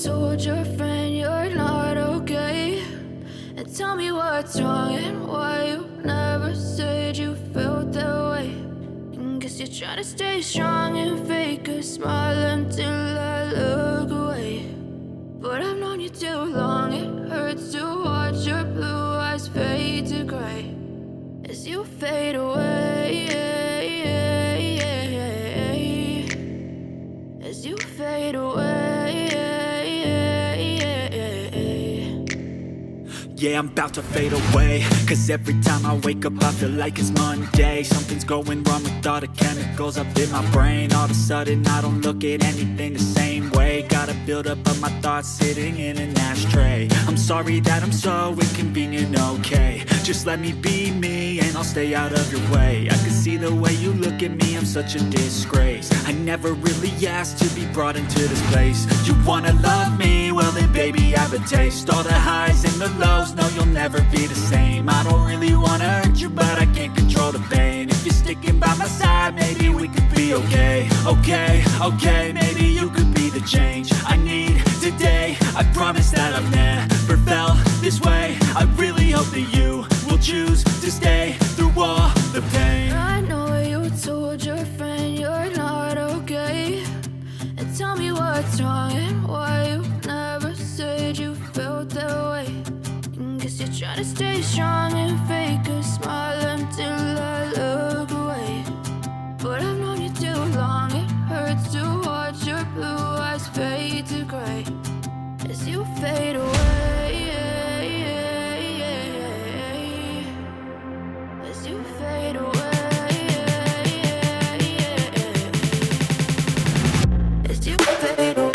told your friend you're not okay? And tell me what's wrong and why you never said you felt that way. And guess you're trying to stay strong and fake a smile until I look away. But I've known you too long, it hurts to watch your blue eyes fade to gray as you fade away, as you fade away. Yeah, I'm about to fade away, cause every time I wake up I feel like it's Monday. Something's going wrong with all the chemicals up in my brain. All of a sudden I don't look at anything the same way. Gotta build up of my thoughts sitting in an ashtray. I'm sorry that I'm so inconvenient, okay? Just let me be me and I'll stay out of your way. I can see the way you look at me, I'm such a disgrace. I never really asked to be brought into this place. You wanna love me? Well then baby have a taste. All the highs and the lows, no you'll never be the same. I don't really wanna hurt you but I can't control the pain. If you're sticking by my side maybe we could be okay. Okay, maybe you could be the change I need today. I promise that I've never felt this way. I really hope that you will choose to stay through all the pain. I know you told your friend you're not okay. And tell me what's wrong and why you never said you felt that way. And guess you're trying to stay strong and fake a smile until I look away. But I've known you too long, it hurts to watch your blue eyes fade to gray as you fade away, as you fade away, as you fade away.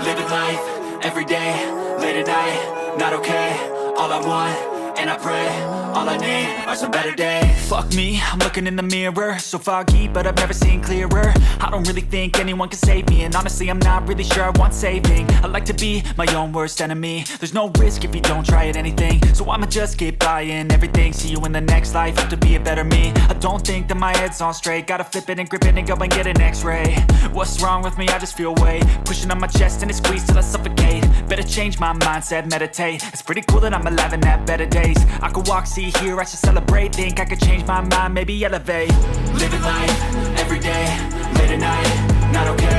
Living life, every day, late at night, not okay. All I want, and I pray, all I need are some better days. Fuck me, I'm looking in the mirror, so foggy, but I've never seen clearer. I don't really think anyone can save me, and honestly I'm not really sure I want saving. I like to be my own worst enemy. There's no risk if you don't try at anything, so I'ma just keep buying everything. See you in the next life, have to be a better me. I don't think that my head's on straight, gotta flip it and grip it and go and get an x-ray. What's wrong with me? I just feel weight pushing on my chest and it squeezes till I suffocate. Better change my mindset, meditate. It's pretty cool that I'm alive and have better days. I could walk, see, hear, I should celebrate. Think I could change my mind, maybe elevate. Living life, every day, late at night, not okay.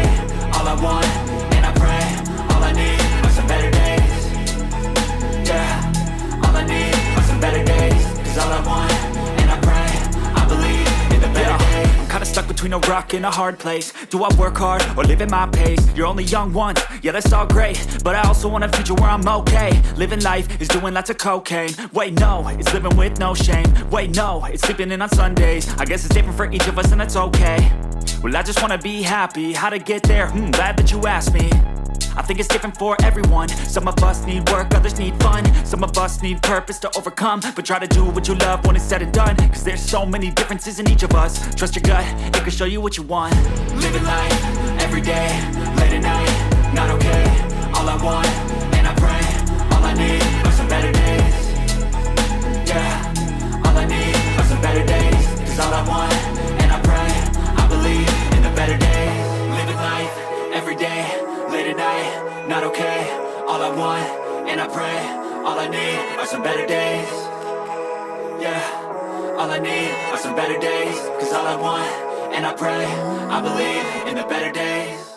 between a rock and a hard place. Do I work hard or live at my pace? You're only young once, yeah that's all great, but I also want a future where I'm okay. Living life is doing lots of cocaine. Wait no, it's living with no shame. Wait no, it's sleeping in on Sundays. I guess it's different for each of us and that's okay. Well I just wanna be happy, how to get there? Glad that you asked me. I think it's different for everyone. Some of us need work, others need fun. Some of us need purpose to overcome. But try to do what you love when it's said and done, cause there's so many differences in each of us. Trust your gut, it can show you what you want. Living life, everyday, late at night, not okay. All I want, and I pray, all I need are some better days. Yeah, all I need are some better days. Cause all I want, and I pray, I believe in the better days. Living life, everyday, late at night, not okay. All I want, and I pray, all I need are some better days. Yeah, all I need are some better days. Cause all I want, and I pray, I believe in the better days.